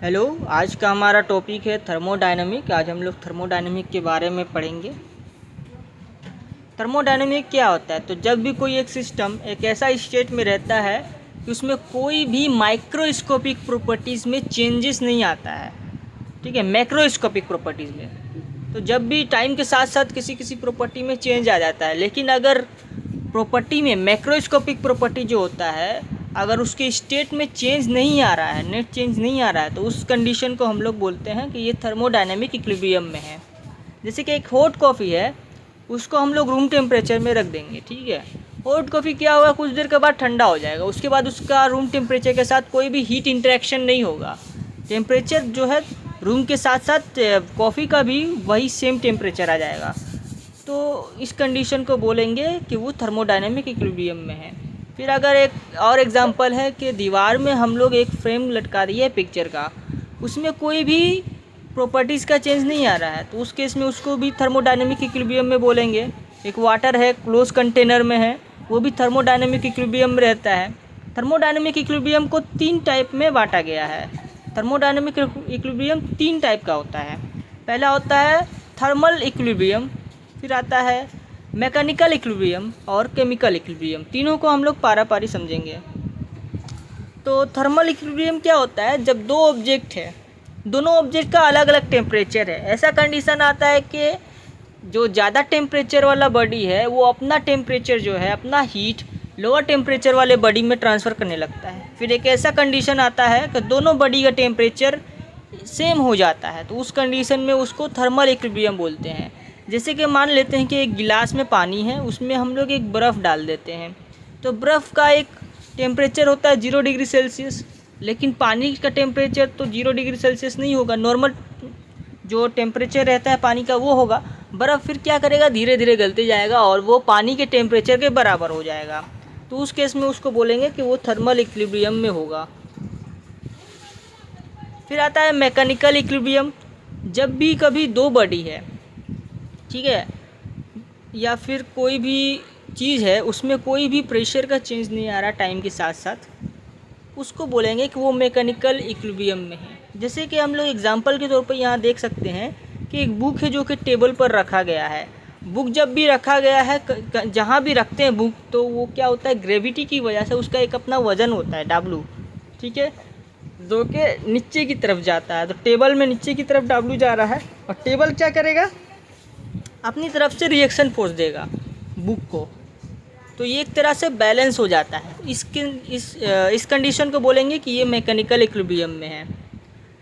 Hello, आज का हमारा टॉपिक है थर्मोडायनामिक। आज हम लोग थर्मोडायनामिक के बारे में पढ़ेंगे। थर्मोडायनामिक क्या होता है? तो जब भी कोई एक सिस्टम एक ऐसा स्टेट में रहता है कि उसमें कोई भी माइक्रोस्कोपिक प्रॉपर्टीज़ में चेंजेस नहीं आता है, ठीक है, मैक्रोस्कोपिक प्रॉपर्टीज़ में। तो जब भी टाइम के साथ साथ किसी प्रॉपर्टी में चेंज आ जाता है, लेकिन अगर प्रॉपर्टी में मैक्रोस्कोपिक प्रॉपर्टी जो होता है, अगर उसके स्टेट में चेंज नहीं आ रहा है, नेट चेंज नहीं आ रहा है, तो उस कंडीशन को हम लोग बोलते हैं कि ये थर्मोडायनेमिक इक्विलिब्रियम में है। जैसे कि एक हॉट कॉफ़ी है, उसको हम लोग रूम टेम्परेचर में रख देंगे, ठीक है। हॉट कॉफ़ी क्या होगा, कुछ देर के बाद ठंडा हो जाएगा, उसके बाद उसका रूम टेम्परेचर के साथ कोई भी हीट इंटरेक्शन नहीं होगा। टेम्परेचर जो है रूम के साथ साथ कॉफ़ी का भी वही सेम टेम्परेचर आ जाएगा। तो इस कंडीशन को बोलेंगे कि वो थर्मोडायनेमिक इक्विलिब्रियम में है। फिर अगर एक और एग्जांपल है कि दीवार में हम लोग एक फ्रेम लटका दिए पिक्चर का, उसमें कोई भी प्रॉपर्टीज़ का चेंज नहीं आ रहा है, तो उस केस में उसको भी थर्मोडायनेमिक इक्विलिब्रियम में बोलेंगे। एक वाटर है, क्लोज कंटेनर में है, वो भी थर्मोडायनेमिक इक्विलिब्रियम में रहता है। थर्मोडायनेमिक इक्विलिब्रियम को 3 टाइप में बांटा गया है। थर्मोडायनेमिक इक्विलिब्रियम 3 टाइप का होता है। पहला होता है थर्मल इक्विलिब्रियम, फिर आता है मैकेनिकल इक्विलिब्रियम और केमिकल इक्विलिब्रियम। तीनों को हम लोग पारा पारी समझेंगे। तो थर्मल इक्विलिब्रियम क्या होता है? जब दो ऑब्जेक्ट है, दोनों ऑब्जेक्ट का अलग अलग टेम्परेचर है, ऐसा कंडीशन आता है कि जो ज़्यादा टेम्परेचर वाला बॉडी है वो अपना टेम्परेचर जो है, अपना हीट लोअर टेम्परेचर वाले बॉडी में ट्रांसफ़र करने लगता है। फिर एक ऐसा कंडीशन आता है कि दोनों बॉडी का टेम्परेचर सेम हो जाता है, तो उस कंडीशन में उसको थर्मल इक्विलिब्रियम बोलते हैं। जैसे कि मान लेते हैं कि एक गिलास में पानी है, उसमें हम लोग एक बर्फ़ डाल देते हैं, तो बर्फ़ का एक टेम्परेचर होता है 0 डिग्री सेल्सियस, लेकिन पानी का टेम्परेचर तो 0 डिग्री सेल्सियस नहीं होगा, नॉर्मल जो टेम्परेचर रहता है पानी का वो होगा। बर्फ़ फिर क्या करेगा, धीरे धीरे गलते जाएगा और वो पानी के टेम्परेचर के बराबर हो जाएगा। तो उस केस में उसको बोलेंगे कि वो थर्मल इक्विलिब्रियम में होगा। फिर आता है मैकेनिकल इक्विलिब्रियम। जब भी कभी दो बॉडी है, ठीक है, या फिर कोई भी चीज़ है, उसमें कोई भी प्रेशर का चेंज नहीं आ रहा टाइम के साथ साथ, उसको बोलेंगे कि वो मैकेनिकल इक्विलिब्रियम में है। जैसे कि हम लोग एग्जांपल के तौर पर यहाँ देख सकते हैं कि एक बुक है जो कि टेबल पर रखा गया है। बुक जब भी रखा गया है, जहाँ भी रखते हैं बुक, तो वो क्या होता है, ग्रेविटी की वजह से उसका एक अपना वज़न होता है W, ठीक है, जो कि नीचे की तरफ जाता है। तो टेबल में नीचे की तरफ W जा रहा है और टेबल क्या करेगा, अपनी तरफ से रिएक्शन फोर्स देगा बुक को, तो ये एक तरह से बैलेंस हो जाता है। इस कंडीशन को बोलेंगे कि ये मैकेनिकल इक्विलिब्रियम में है।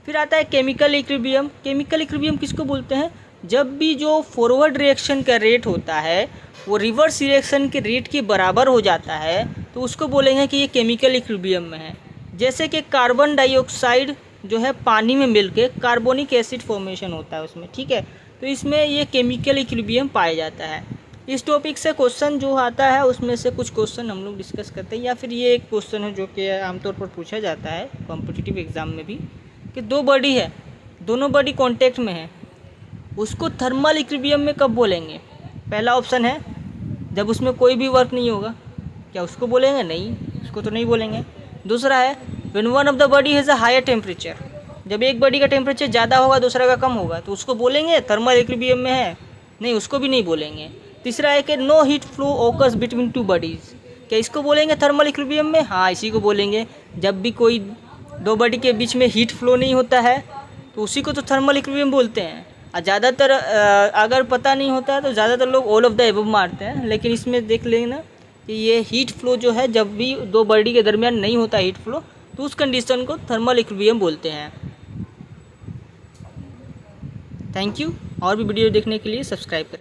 फिर आता है केमिकल इक्विलिब्रियम। केमिकल इक्विलिब्रियम किसको बोलते हैं? जब भी जो फॉरवर्ड रिएक्शन का रेट होता है वो रिवर्स रिएक्शन के रेट के बराबर हो जाता है, तो उसको बोलेंगे कि ये केमिकल इक्विलिब्रियम में है। जैसे कि कार्बन डाइऑक्साइड जो है पानी में मिलके कार्बोनिक एसिड फॉर्मेशन होता है उसमें, ठीक है, तो इसमें ये केमिकल इक्विलिब्रियम पाया जाता है। इस टॉपिक से क्वेश्चन जो आता है उसमें से कुछ क्वेश्चन हम लोग डिस्कस करते हैं, या फिर ये एक क्वेश्चन है जो कि आमतौर पर पूछा जाता है कॉम्पिटिटिव एग्ज़ाम में भी, कि दो बॉडी है, दोनों बॉडी कॉन्टेक्ट में है, उसको थर्मल इक्विलिब्रियम में कब बोलेंगे? पहला ऑप्शन है जब उसमें कोई भी वर्क नहीं होगा, क्या उसको बोलेंगे? नहीं, उसको तो नहीं बोलेंगे। दूसरा है when one of the body has a higher temperature, जब एक बॉडी का टेम्परेचर ज़्यादा होगा दूसरा का कम होगा, तो उसको बोलेंगे थर्मल इक्विलिब्रियम में है? नहीं, उसको भी नहीं बोलेंगे। तीसरा है कि no heat flow occurs between two bodies, क्या इसको बोलेंगे थर्मल इक्विलिब्रियम में? हाँ, इसी को बोलेंगे। जब भी कोई दो बॉडी के बीच में हीट फ्लो नहीं होता है तो उसी को तो थर्मल इक्विलिब्रियम बोलते हैं। और ज़्यादातर अगर पता नहीं होता है तो ज़्यादातर लोग ऑल ऑफ द एबव मारते हैं, लेकिन इसमें देख लेना कि ये हीट फ्लो जो है, जब भी दो बॉडी के दरमियान नहीं होता हीट फ्लो, तो उस कंडीशन को थर्मल इक्विलिब्रियम बोलते हैं। Thank you. और भी वीडियो देखने के लिए सब्सक्राइब करें।